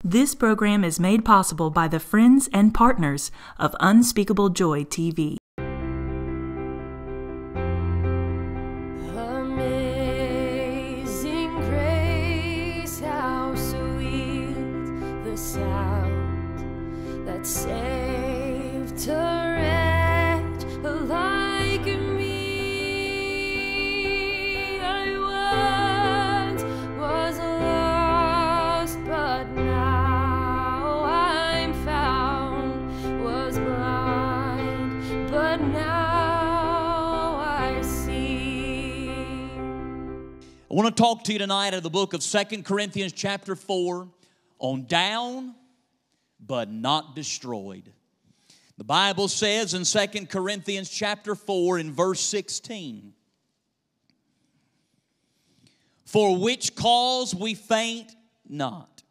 This program is made possible by the friends and partners of Unspeakable Joy TV. Amazing grace, how sweet the sound that saved a wretch like me. I once was lost, but now I'm found, was blind, but now I see. I want to talk to you tonight out of the book of 2 Corinthians chapter 4 on down but not destroyed. The Bible says in 2 Corinthians chapter 4 in verse 16, "For which cause we faint not.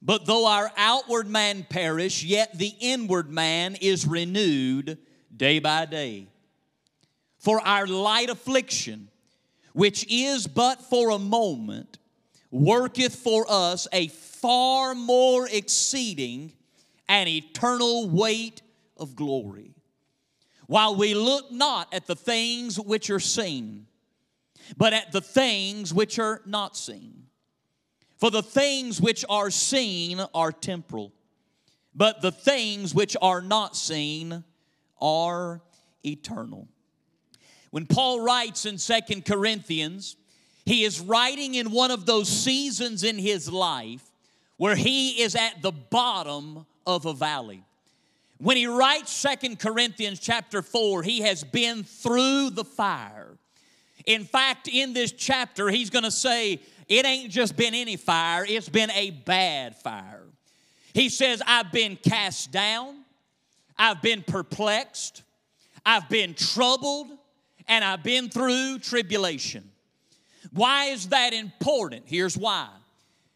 But though our outward man perish, yet the inward man is renewed day by day. For our light affliction, which is but for a moment, worketh for us a far more exceeding and eternal weight of glory. While we look not at the things which are seen, but at the things which are not seen. For the things which are seen are temporal, but the things which are not seen are eternal." When Paul writes in 2 Corinthians, he is writing in one of those seasons in his life where he is at the bottom of a valley. When he writes 2 Corinthians chapter 4, he has been through the fire. In fact, in this chapter, he's going to say, it ain't just been any fire, it's been a bad fire. He says, I've been cast down, I've been perplexed, I've been troubled, and I've been through tribulation. Why is that important? Here's why.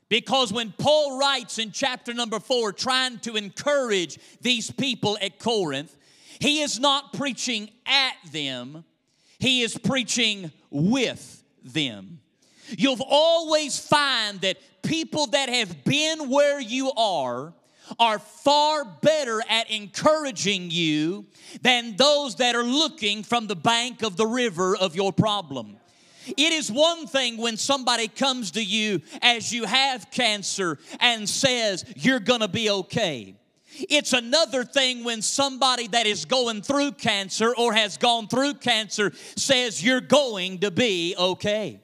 Because when Paul writes in chapter number 4, trying to encourage these people at Corinth, he is not preaching at them, he is preaching with them. You'll always find that people that have been where you are far better at encouraging you than those that are looking from the bank of the river of your problem. It is one thing when somebody comes to you as you have cancer and says, you're going to be okay. It's another thing when somebody that is going through cancer or has gone through cancer says, you're going to be okay.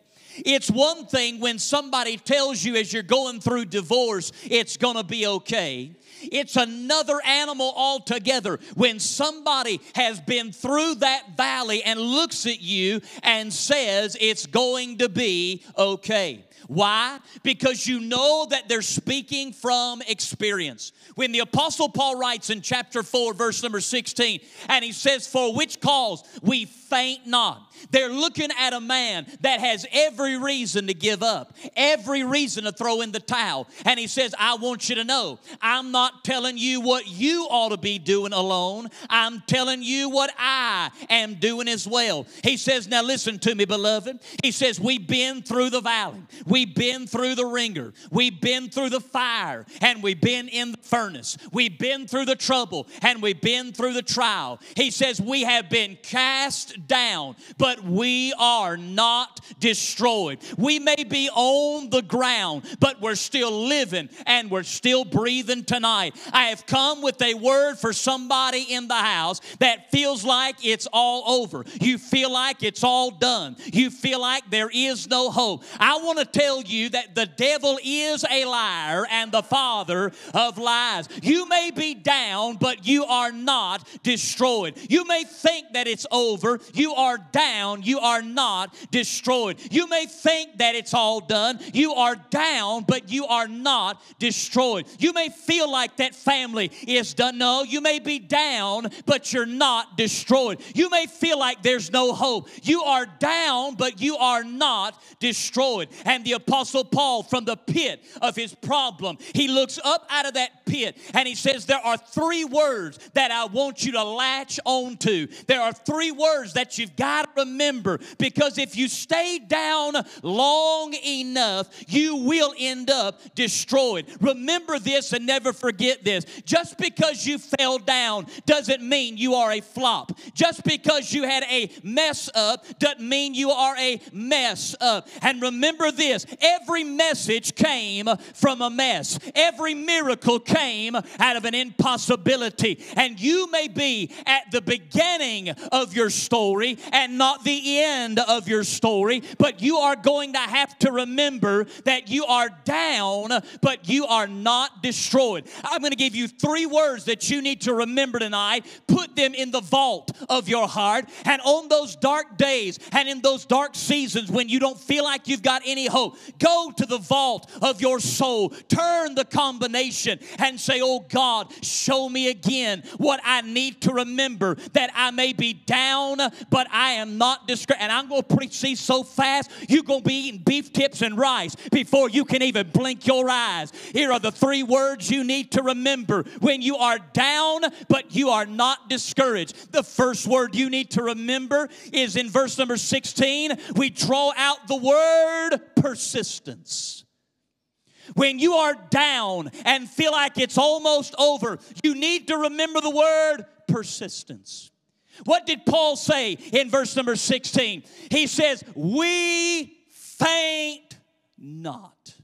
It's one thing when somebody tells you as you're going through divorce, it's going to be okay. It's another animal altogether when somebody has been through that valley and looks at you and says it's going to be okay. Why? Because you know that they're speaking from experience. When the Apostle Paul writes in chapter 4, verse number 16, and he says, "For which cause we faint not." They're looking at a man that has every reason to give up, every reason to throw in the towel. And he says, I want you to know, I'm not telling you what you ought to be doing alone. I'm telling you what I am doing as well. He says, now listen to me, beloved. He says, we've been through the valley. We've been through the ringer. We've been through the fire, and we've been in the furnace. We've been through the trouble, and we've been through the trial. He says, we have been cast down, but we are not destroyed. We may be on the ground, but we're still living and we're still breathing tonight. I have come with a word for somebody in the house that feels like it's all over. You feel like it's all done. You feel like there is no hope. I want to tell you that the devil is a liar and the father of lies. You may be down, but you are not destroyed. You may think that it's over. You are down. You are not destroyed. You may think that it's all done. You are down, but you are not destroyed. You may feel like that family is done. No, you may be down, but you're not destroyed. You may feel like there's no hope. You are down, but you are not destroyed. And the the Apostle Paul, from the pit of his problem, he looks up out of that pit and he says, there are 3 words that I want you to latch on to. There are 3 words that you've got to remember, because if you stay down long enough, you will end up destroyed. Remember this and never forget this. Just because you fell down doesn't mean you are a flop. Just because you had a mess up doesn't mean you are a mess up. And remember this, every message came from a mess. Every miracle came out of an impossibility. And you may be at the beginning of your story and not the end of your story, but you are going to have to remember that you are down, but you are not destroyed. I'm going to give you 3 words that you need to remember tonight. Put them in the vault of your heart. And on those dark days and in those dark seasons when you don't feel like you've got any hope, go to the vault of your soul. Turn the combination and say, oh God, show me again what I need to remember, that I may be down, but I am not discouraged. And I'm going to preach these so fast, you're going to be eating beef tips and rice before you can even blink your eyes. Here are the 3 words you need to remember when you are down, but you are not discouraged. The first word you need to remember is in verse number 16. We draw out the word persistence. When you are down and feel like it's almost over, you need to remember the word persistence. What did Paul say in verse number 16? He says, we faint not.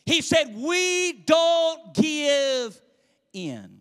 He said, we don't give in.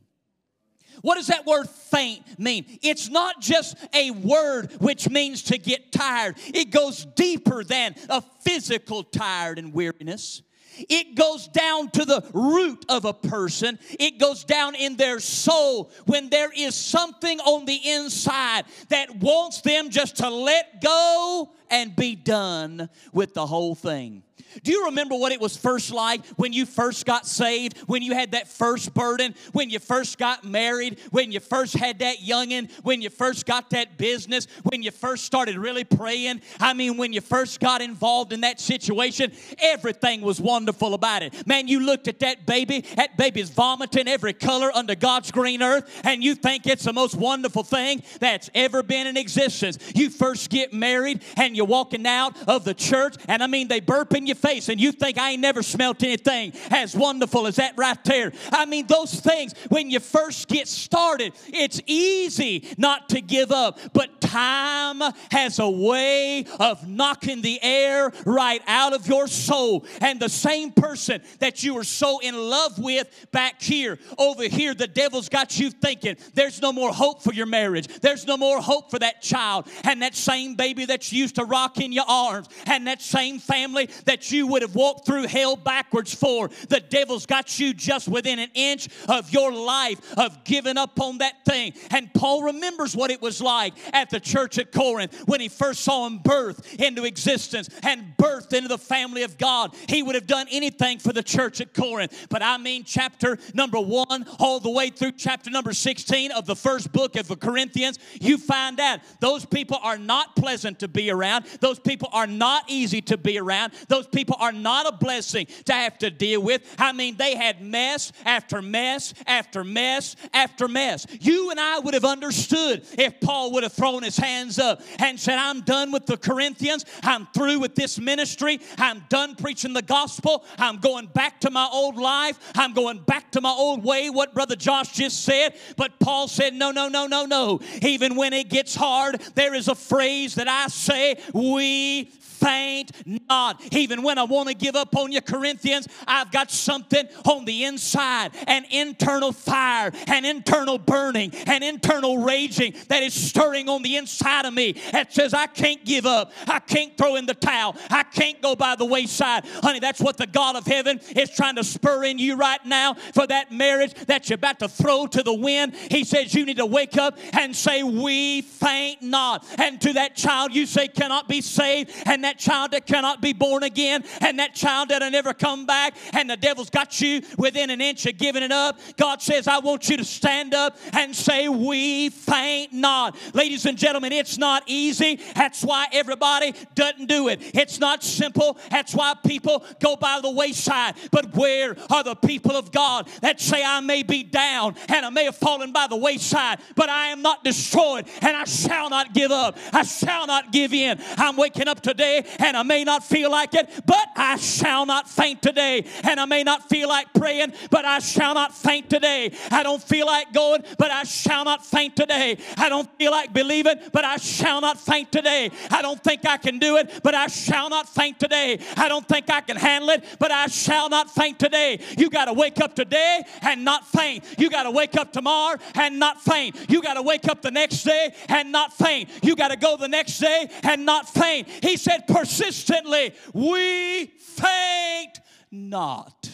What does that word faint mean? It's not just a word which means to get tired. It goes deeper than a physical tired and weariness. It goes down to the root of a person. It goes down in their soul when there is something on the inside that wants them just to let go and be done with the whole thing. Do you remember what it was first like when you first got saved, when you had that first burden, when you first got married, when you first had that youngin', when you first got that business, when you first started really praying? I mean, when you first got involved in that situation, everything was wonderful about it. Man, you looked at that baby's vomiting every color under God's green earth, and you think it's the most wonderful thing that's ever been in existence. You first get married, and you're walking out of the church, and I mean, they burp in your face, and you think, I ain't never smelt anything as wonderful as that right there. I mean, those things, when you first get started, it's easy not to give up, but time has a way of knocking the air right out of your soul. And the same person that you were so in love with back here, over here, the devil's got you thinking there's no more hope for your marriage. There's no more hope for that child and that same baby that you used to rock in your arms and that same family that you would have walked through hell backwards for. The devil's got you just within an inch of your life of giving up on that thing. And Paul remembers what it was like at the church at Corinth when he first saw him birth into existence and birthed into the family of God. He would have done anything for the church at Corinth. But I mean, chapter number 1 all the way through chapter number 16 of the first book of the Corinthians, you find out those people are not pleasant to be around. Those people are not easy to be around. Those people are not a blessing to have to deal with. I mean, they had mess after mess after mess after mess. You and I would have understood if Paul would have thrown his hands up and said, I'm done with the Corinthians. I'm through with this ministry. I'm done preaching the gospel. I'm going back to my old life. I'm going back to my old way, what Brother Josh just said. But Paul said, no, no, no, no, no. Even when it gets hard, there is a phrase that I say, we faint not. Even when I want to give up on you, Corinthians, I've got something on the inside, an internal fire, an internal burning, an internal raging that is stirring on the inside of me that says I can't give up. I can't throw in the towel. I can't go by the wayside. Honey, that's what the God of heaven is trying to spur in you right now for that marriage that you're about to throw to the wind. He says you need to wake up and say, we faint not. And to that child you say cannot be saved, and and that child that cannot be born again, and that child that'll never come back, and the devil's got you within an inch of giving it up. God says, I want you to stand up and say, we faint not. Ladies and gentlemen, it's not easy. That's why everybody doesn't do it. It's not simple. That's why people go by the wayside. But where are the people of God that say, I may be down and I may have fallen by the wayside, but I am not destroyed, and I shall not give up. I shall not give in. I'm waking up today and I may not feel like it, but I shall not faint today. And I may not feel like praying, but I shall not faint today. I don't feel like going, but I shall not faint today. I don't feel like believing, but I shall not faint today. I don't think I can do it, but I shall not faint today. I don't think I can handle it, but I shall not faint today. You got to wake up today and not faint. You got to wake up tomorrow and not faint. You got to wake up the next day and not faint. You got to go the next day and not faint. He said persistently, we faint not.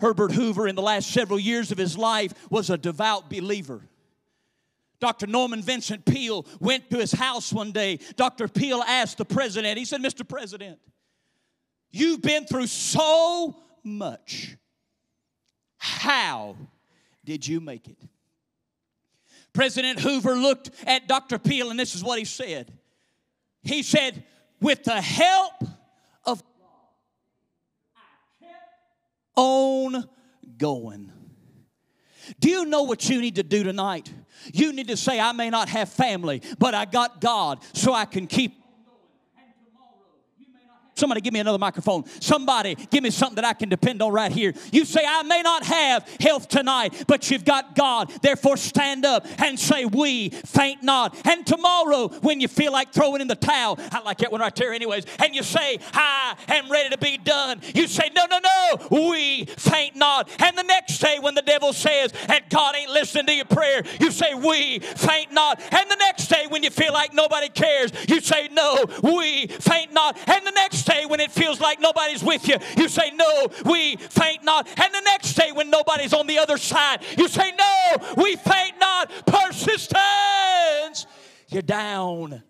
Herbert Hoover, in the last several years of his life, was a devout believer. Dr. Norman Vincent Peale went to his house one day. Dr. Peale asked the president, he said, Mr. President, you've been through so much. How did you make it? President Hoover looked at Dr. Peale, and this is what he said. He said, with the help of God, I kept on going. Do you know what you need to do tonight? You need to say, I may not have family, but I got God, so I can keep. Somebody give me another microphone. Somebody give me something that I can depend on right here. You say, I may not have health tonight, but you've got God. Therefore, stand up and say, we faint not. And tomorrow, when you feel like throwing in the towel, I like that one right there anyways, and you say, I am ready to be done. You say, no, no, no, we faint not. And the next day when the devil says, and God ain't listening to your prayer, you say, we faint not. And the next day when you feel like nobody cares, you say, no, we faint not. And the next day when it feels like nobody's with you, you say, no, we faint not. And the next day when nobody's on the other side, you say, no, we faint not. Persistence. You're down,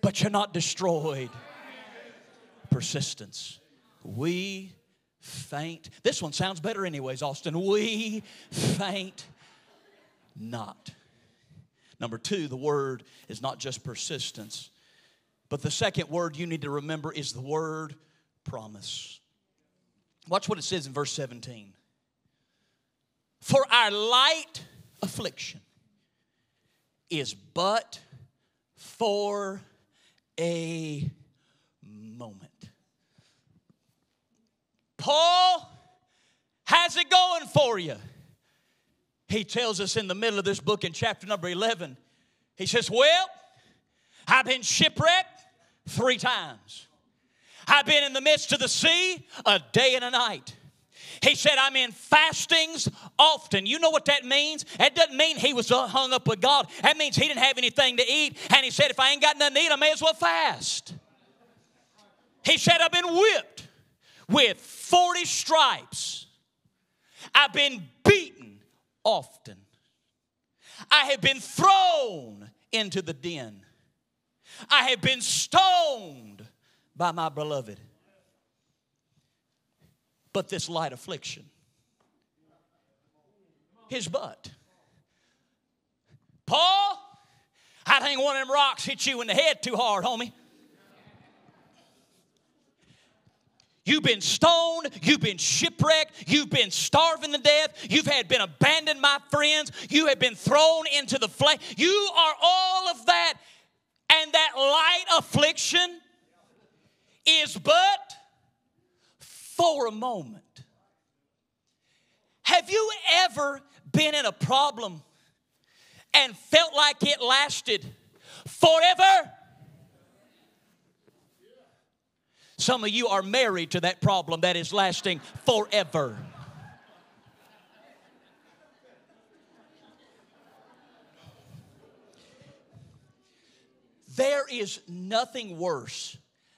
but you're not destroyed. Persistence. We faint. This one sounds better anyways, Austin. We faint not. Number two, the word is not just persistence. But the second word you need to remember is the word promise. Watch what it says in verse 17. For our light affliction is but for a moment. Paul, how's it going for you? He tells us in the middle of this book in chapter number 11. He says, well, I've been shipwrecked 3 times. I've been in the midst of the sea a day and a night. He said, I'm in fastings often. You know what that means? That doesn't mean he was hung up with God. That means he didn't have anything to eat. And he said, if I ain't got nothing to eat, I may as well fast. He said, I've been whipped with 40 stripes. I've been beaten often. I have been thrown into the den. I have been stoned by my beloved. But this light affliction, his butt. Paul, I think one of them rocks hit you in the head too hard, homie. You've been stoned, you've been shipwrecked, you've been starving to death, you've been abandoned by friends, you have been thrown into the flame. You are all of that, and that light affliction is but for a moment. Have you ever been in a problem and felt like it lasted forever? Some of you are married to that problem that is lasting forever. There is nothing worse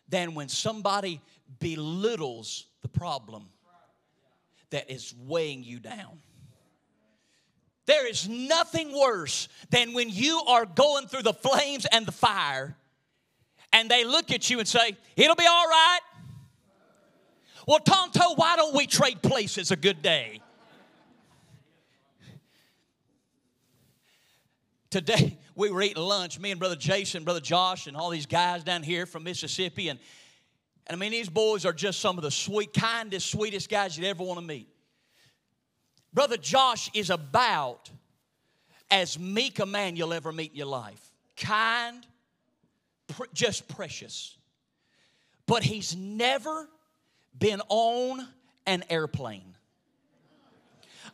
than when somebody belittles the problem that is weighing you down. There is nothing worse than when you are going through the flames and the fire and they look at you and say, it'll be all right. Well, Tonto, why don't we trade places a good day? Today, we were eating lunch, me and Brother Jason, Brother Josh, and all these guys down here from Mississippi. And I mean, these boys are just some of the kindest, sweetest guys you'd ever want to meet. Brother Josh is about as meek a man you'll ever meet in your life. Kind, just precious. But he's never been on an airplane.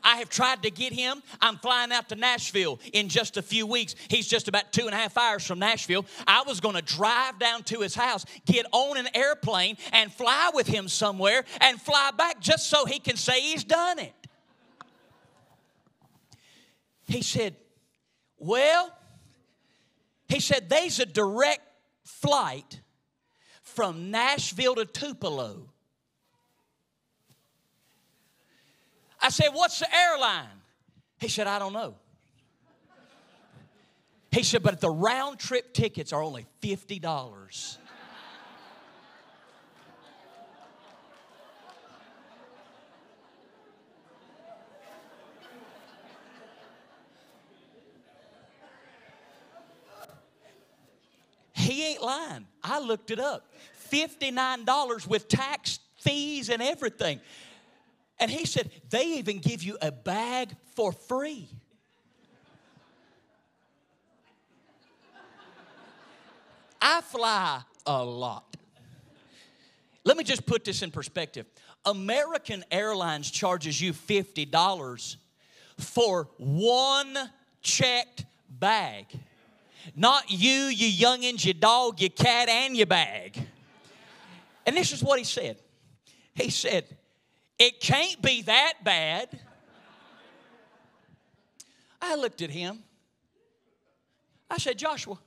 I have tried to get him. I'm flying out to Nashville in just a few weeks. He's just about 2.5 hours from Nashville. I was going to drive down to his house, get on an airplane, and fly with him somewhere and fly back just so he can say he's done it. He said, there's a direct flight from Nashville to Tupelo. I said, what's the airline? He said, I don't know. He said, but the round trip tickets are only $50. He ain't lying. I looked it up. $59 with tax, fees, and everything. And he said, they even give you a bag for free. I fly a lot. Let me just put this in perspective. American Airlines charges you $50 for one checked bag. Not you, your youngins, your dog, your cat, and your bag. And this is what he said. He said, it can't be that bad. I looked at him. I said, Joshua,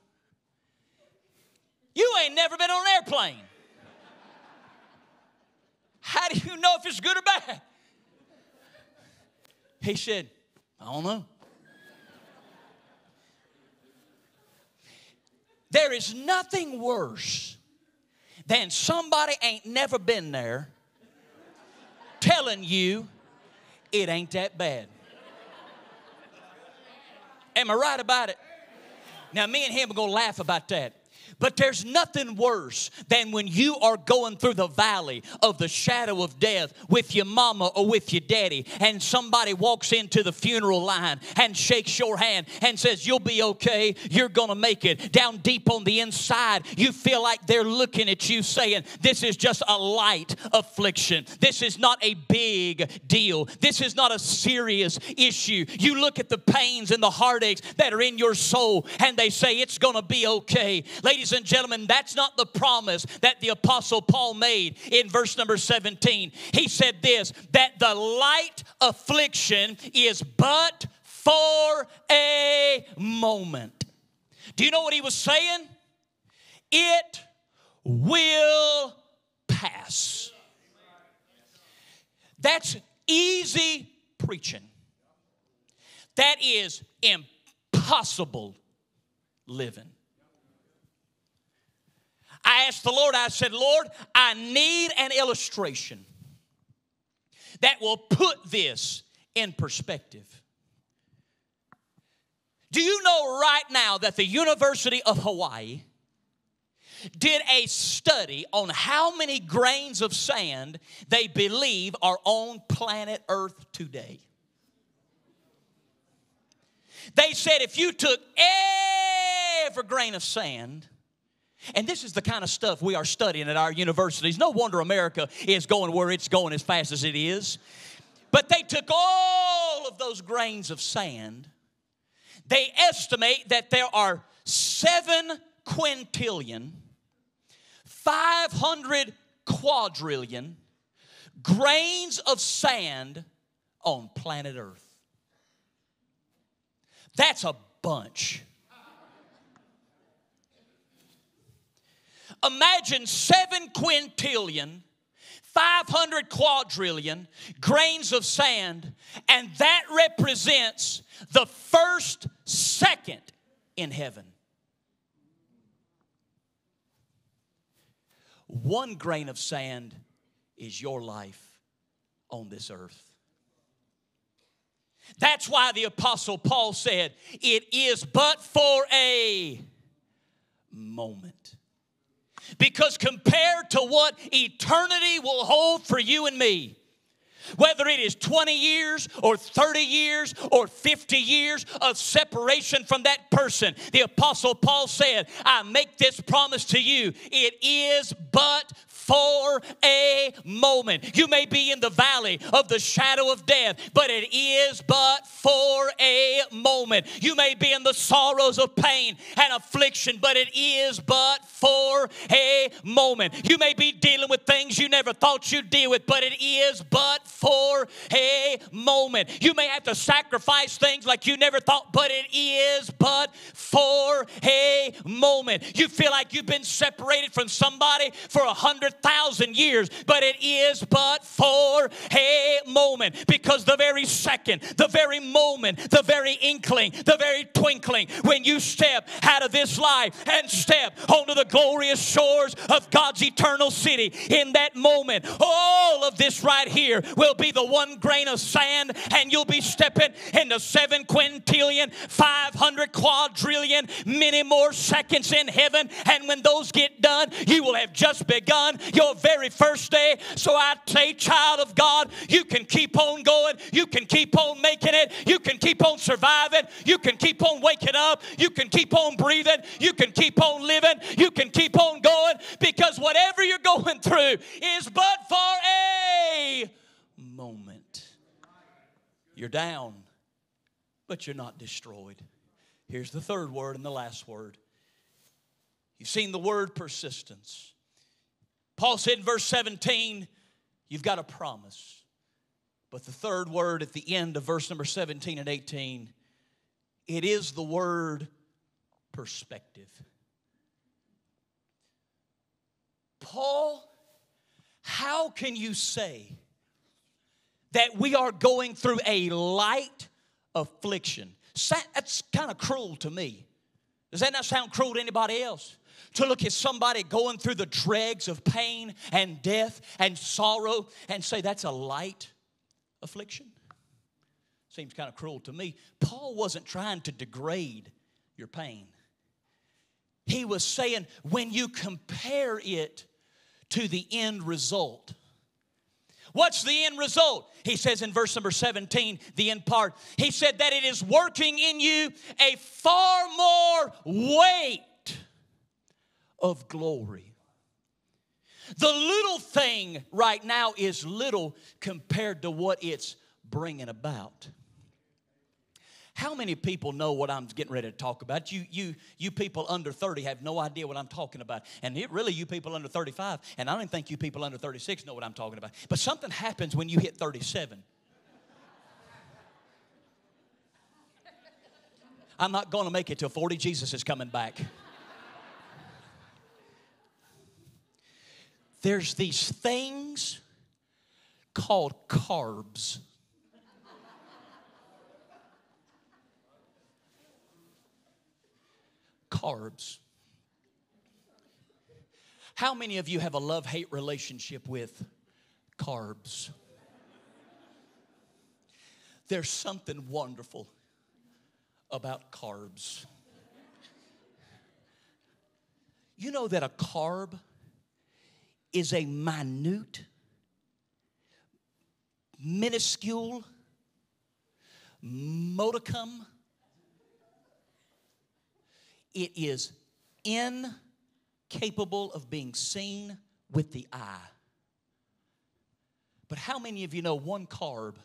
you ain't never been on an airplane. How do you know if it's good or bad? He said, I don't know. There is nothing worse than somebody ain't never been there telling you it ain't that bad. Am I right about it? Now, me and him are going to laugh about that. But there's nothing worse than when you are going through the valley of the shadow of death with your mama or with your daddy, and somebody walks into the funeral line and shakes your hand and says, you'll be okay, you're going to make it. Down deep on the inside, you feel like they're looking at you saying, this is just a light affliction. This is not a big deal. This is not a serious issue. You look at the pains and the heartaches that are in your soul, and they say, it's going to be okay. Ladies and gentlemen, that's not the promise that the Apostle Paul made in verse number 17. He said this, that the light affliction is but for a moment. Do you know what he was saying? It will pass. That's easy preaching. That is impossible living. I asked the Lord, I said, Lord, I need an illustration that will put this in perspective. Do you know right now that the University of Hawaii did a study on how many grains of sand they believe are on planet Earth today? They said if you took every grain of sand, and this is the kind of stuff we are studying at our universities. No wonder America is going where it's going as fast as it is. But they took all of those grains of sand. They estimate that there are 7 quintillion, 500 quadrillion grains of sand on planet Earth. That's a bunch. Imagine 7 quintillion, 500 quadrillion grains of sand, and that represents the first second in heaven. one grain of sand is your life on this earth. That's why the Apostle Paul said, it is but for a moment. Because compared to what eternity will hold for you and me, whether it is 20 years or 30 years or 50 years of separation from that person, the Apostle Paul said, I make this promise to you, it is but for a moment. You may be in the valley of the shadow of death, but it is but for a moment. You may be in the sorrows of pain and affliction, but it is but for a moment. You may be dealing with things you never thought you'd deal with, but it is but for a moment. You may have to sacrifice things like you never thought, but it is but for a moment. You feel like you've been separated from somebody for 100,000 years, but it is but for a moment. Because the very second, the very moment, the very inkling, the very twinkling, when you step out of this life and step onto the glorious shores of God's eternal city, in that moment, all of this right here will be the one grain of sand, and you'll be stepping into 7 quintillion, 500 quadrillion, many more seconds in heaven. And when those get done, you will have just begun your very first day. So I say, child of God, you can keep on going. You can keep on making it. You can keep on surviving. You can keep on waking up. You can keep on breathing. You can keep on living. You can keep on going, because whatever you're going through is but for a moment. You're down, but you're not destroyed. Here's the third word and the last word. You've seen the word persistence. Paul said in verse 17, you've got a promise. But the third word at the end of verse number 17 and 18, it is the word perspective. Paul, how can you say that we are going through a light affliction? That's kind of cruel to me. Does that not sound cruel to anybody else? To look at somebody going through the dregs of pain and death and sorrow and say that's a light affliction? Seems kind of cruel to me. Paul wasn't trying to degrade your pain. He was saying when you compare it to the end result. What's the end result? He says in verse number 17, the end part, he said that it is working in you a far more weight of glory. The little thing right now is little compared to what it's bringing about. How many people know what I'm getting ready to talk about? You people under 30 have no idea what I'm talking about. And really, you people under 35, and I don't even think you people under 36 know what I'm talking about. But something happens when you hit 37. I'm not going to make it till 40. Jesus is coming back. There's these things called carbs. Carbs. How many of you have a love-hate relationship with carbs? There's something wonderful about carbs. You know that a carb is a minute, minuscule modicum. It is incapable of being seen with the eye. But how many of you know one carb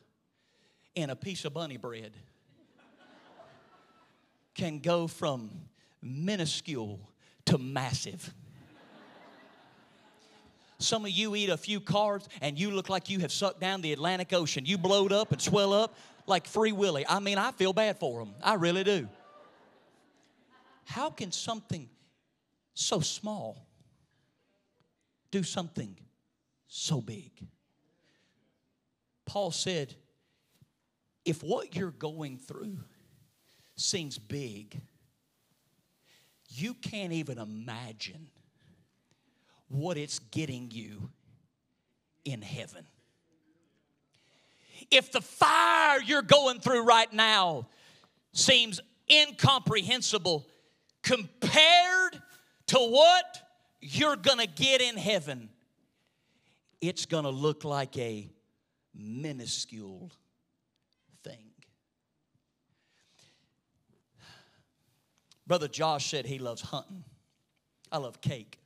in a piece of bunny bread can go from minuscule to massive? Some of you eat a few carbs and you look like you have sucked down the Atlantic Ocean. You blowed up and swell up like Free Willy. I mean, I feel bad for them. I really do. How can something so small do something so big? Paul said, if what you're going through seems big, you can't even imagine what it's getting you in heaven. If the fire you're going through right now seems incomprehensible compared to what you're going to get in heaven, it's going to look like a minuscule thing. Brother Josh said he loves hunting. I love cake.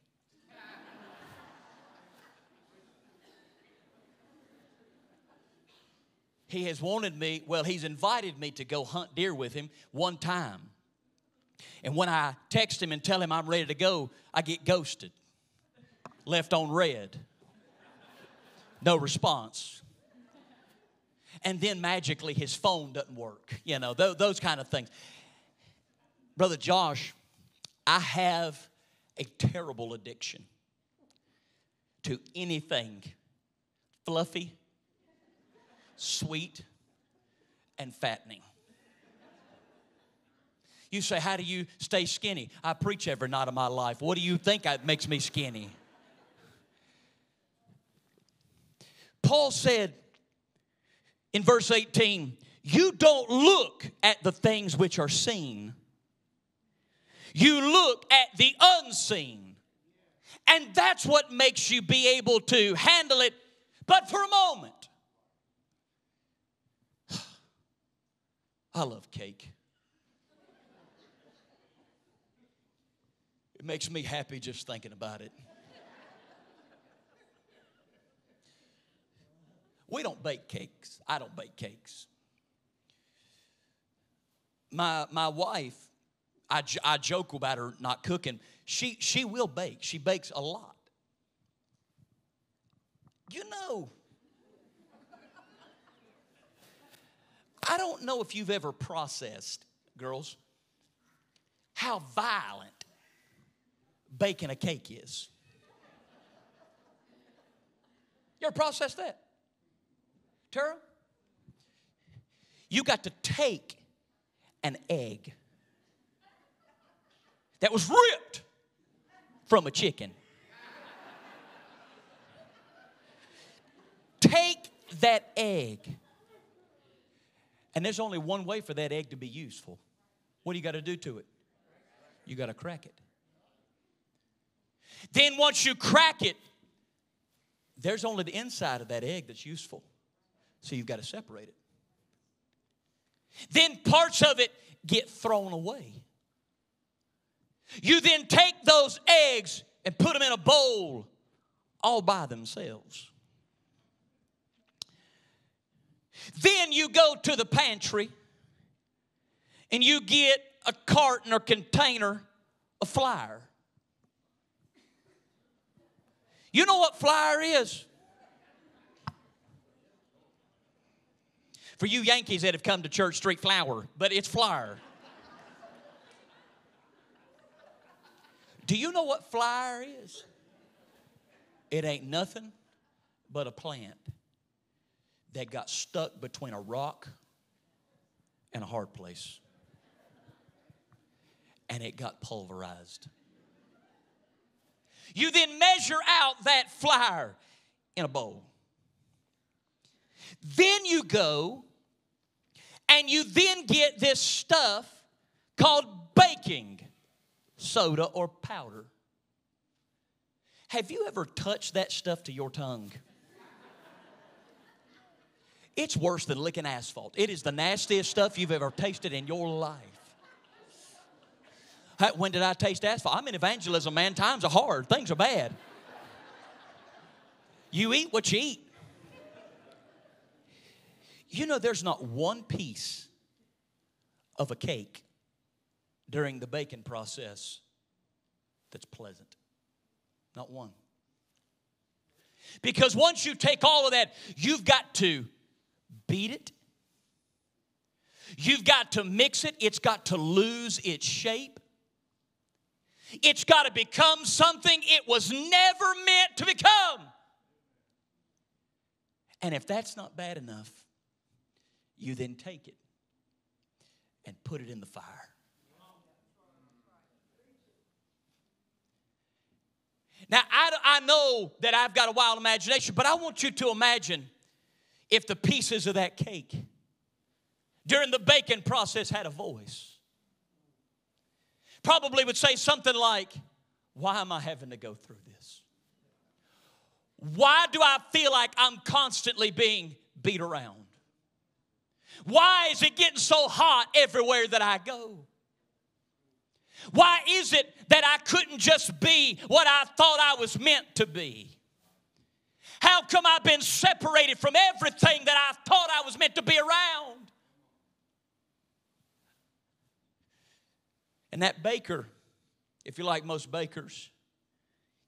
He has wanted me, well, he's invited me to go hunt deer with him one time. And when I text him and tell him I'm ready to go, I get ghosted. Left on red. No response. And then magically his phone doesn't work. You know, those kind of things. Brother Josh, I have a terrible addiction to anything fluffy, sweet, and fattening. You say, how do you stay skinny? I preach every night of my life. What do you think makes me skinny? Paul said in verse 18, you don't look at the things which are seen. You look at the unseen. And that's what makes you be able to handle it, but for a moment. I love cake. It makes me happy just thinking about it. We don't bake cakes. I don't bake cakes. My wife, I joke about her not cooking. She will bake. She bakes a lot. You know, I don't know if you've ever processed, girls, how violent baking a cake is. You ever processed that? Tara? You got to take an egg that was ripped from a chicken. Take that egg. And there's only one way for that egg to be useful. What do you got to do to it? You got to crack it. Then once you crack it, there's only the inside of that egg that's useful. So you've got to separate it. Then parts of it get thrown away. You then take those eggs and put them in a bowl all by themselves. Then you go to the pantry and you get a carton or container of flour. You know what flour is? For you Yankees that have come to Church Street, flour, but it's flour. Do you know what flour is? It ain't nothing but a plant that got stuck between a rock and a hard place. And it got pulverized. You then measure out that flour in a bowl. Then you go and you then get this stuff called baking soda or powder. Have you ever touched that stuff to your tongue? It's worse than licking asphalt. It is the nastiest stuff you've ever tasted in your life. When did I taste asphalt? I'm in evangelism, man. Times are hard. Things are bad. You eat what you eat. You know, there's not one piece of a cake during the baking process that's pleasant. Not one. Because once you take all of that, you've got to beat it. You've got to mix it. It's got to lose its shape. It's got to become something it was never meant to become. And if that's not bad enough, you then take it and put it in the fire. Now, I know that I've got a wild imagination, but I want you to imagine if the pieces of that cake during the baking process had a voice. Probably would say something like, why am I having to go through this? Why do I feel like I'm constantly being beat around? Why is it getting so hot everywhere that I go? Why is it that I couldn't just be what I thought I was meant to be? How come I've been separated from everything that I thought I was meant to be around? And that baker, if you're like most bakers,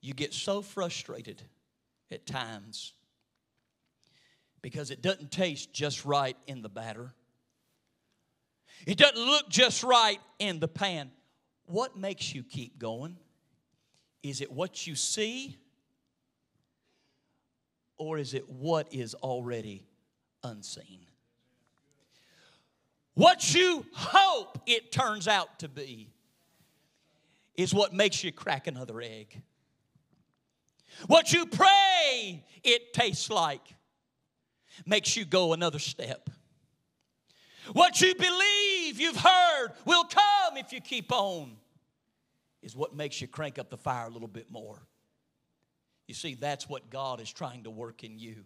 you get so frustrated at times because it doesn't taste just right in the batter. It doesn't look just right in the pan. What makes you keep going? Is it what you see? Or is it what is already unseen? What you hope it turns out to be is what makes you crack another egg. What you pray it tastes like makes you go another step. What you believe you've heard will come if you keep on is what makes you crank up the fire a little bit more. You see, that's what God is trying to work in you.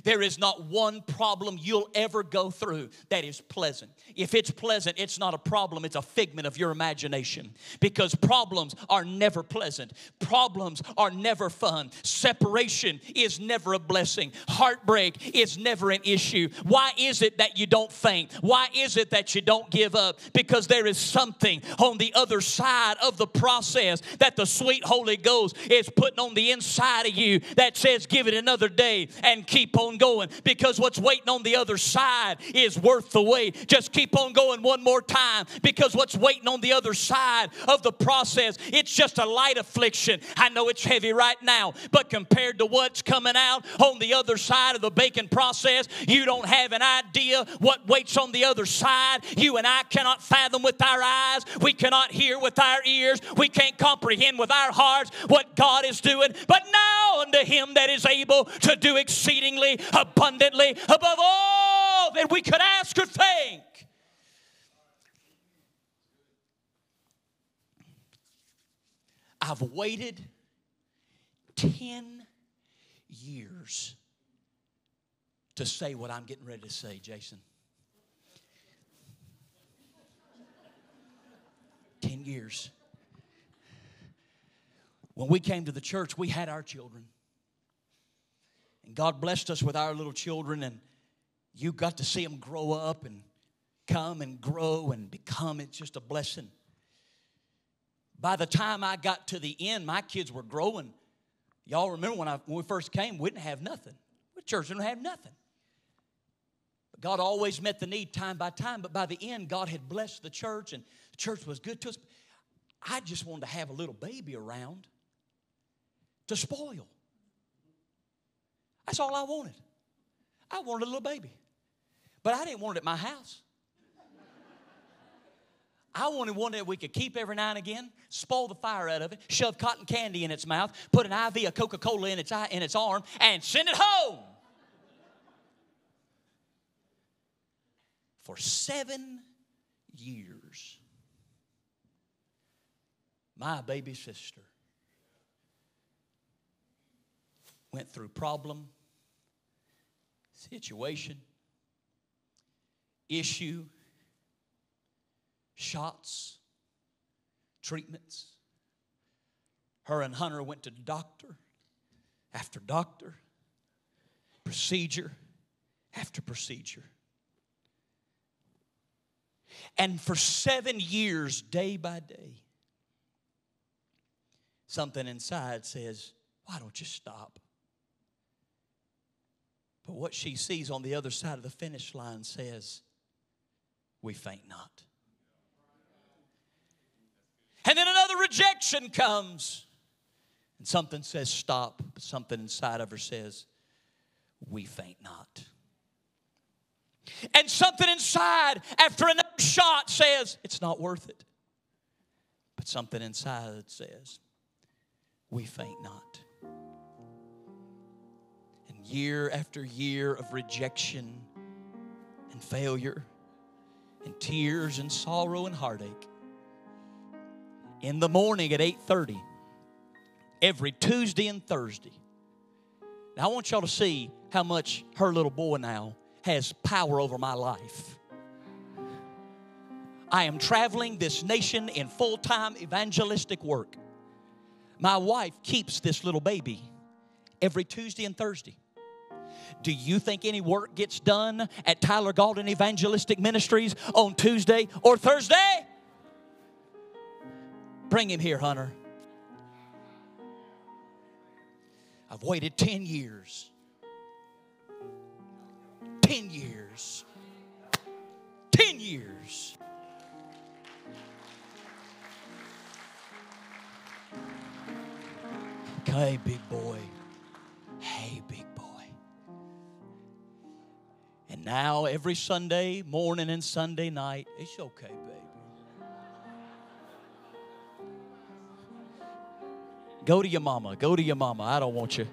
There is not one problem you'll ever go through that is pleasant. If it's pleasant, it's not a problem. It's a figment of your imagination. Because problems are never pleasant. Problems are never fun. Separation is never a blessing. Heartbreak is never an issue. Why is it that you don't faint? Why is it that you don't give up? Because there is something on the other side of the process that the sweet Holy Ghost is putting on the inside of you that says, give it another day and keep on going, because what's waiting on the other side is worth the wait. Just keep on going one more time, because what's waiting on the other side of the process, it's just a light affliction. I know it's heavy right now, but compared to what's coming out on the other side of the baking process, you don't have an idea what waits on the other side. You and I cannot fathom with our eyes. We cannot hear with our ears. We can't comprehend with our hearts what God is doing. But now unto him that is able to do exceedingly abundantly above all that we could ask or think. I've waited 10 years to say what I'm getting ready to say, Jason. 10 years. When we came to the church, we had our children. And God blessed us with our little children, and you got to see them grow up and come and grow and become. It's just a blessing. By the time I got to the end, my kids were growing. Y'all remember when we first came, we didn't have nothing. The church didn't have nothing. But God always met the need time by time. But by the end, God had blessed the church, and the church was good to us. I just wanted to have a little baby around to spoil. That's all I wanted. I wanted a little baby. But I didn't want it at my house. I wanted one that we could keep every now and again, spoil the fire out of it, shove cotton candy in its mouth, put an IV of Coca-Cola in its arm, and send it home. For 7 years, my baby sister went through problem, situation, issue, shots, treatments. Her and Hunter went to doctor after doctor, procedure after procedure. And for 7 years, day by day, something inside says, why don't you stop? But what she sees on the other side of the finish line says, we faint not. And then another rejection comes. And something says stop. But something inside of her says, we faint not. And something inside after another shot says, it's not worth it. But something inside says, we faint not. And year after year of rejection and failure and tears and sorrow and heartache, in the morning at 8:30, every Tuesday and Thursday. Now I want y'all to see how much her little boy now has power over my life. I am traveling this nation in full-time evangelistic work. My wife keeps this little baby every Tuesday and Thursday. Do you think any work gets done at Tyler Gaulden Evangelistic Ministries on Tuesday or Thursday? Bring him here, Hunter. I've waited 10 years. 10 years. 10 years. Okay, big boy. Hey, big boy. And now every Sunday morning and Sunday night, it's okay, baby. Go to your mama. Go to your mama. I don't want you.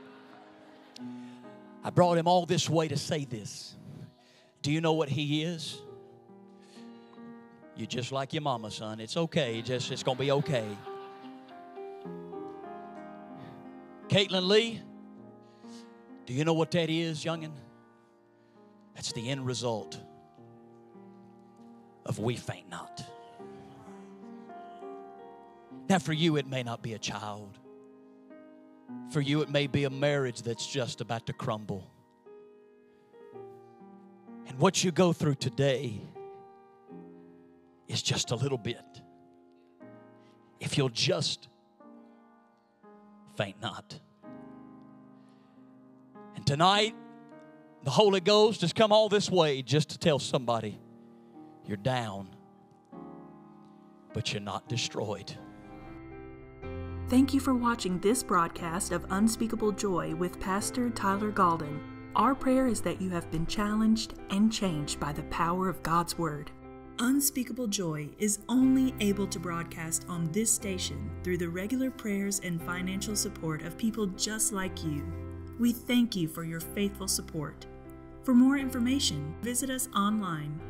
I brought him all this way to say this. Do you know what he is? You're just like your mama, son. It's okay. It's going to be okay. Caitlin Lee, do you know what that is, youngin'? That's the end result of we faint not. Now for you, it may not be a child. For you, it may be a marriage that's just about to crumble. And what you go through today is just a little bit. If you'll just faint not. And tonight, the Holy Ghost has come all this way just to tell somebody, you're down, but you're not destroyed. Thank you for watching this broadcast of Unspeakable Joy with Pastor Tyler Gaulden. Our prayer is that you have been challenged and changed by the power of God's Word. Unspeakable Joy is only able to broadcast on this station through the regular prayers and financial support of people just like you. We thank you for your faithful support. For more information, visit us online.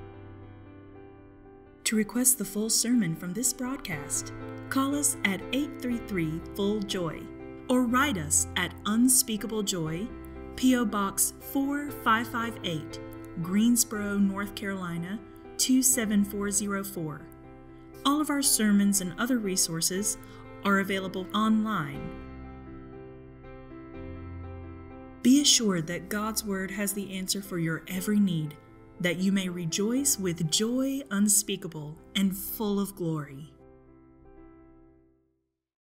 To request the full sermon from this broadcast, call us at 833-FULL-JOY or write us at Unspeakable Joy, P.O. Box 4558, Greensboro, North Carolina 27404. All of our sermons and other resources are available online. Be assured that God's Word has the answer for your every need, that you may rejoice with joy unspeakable and full of glory.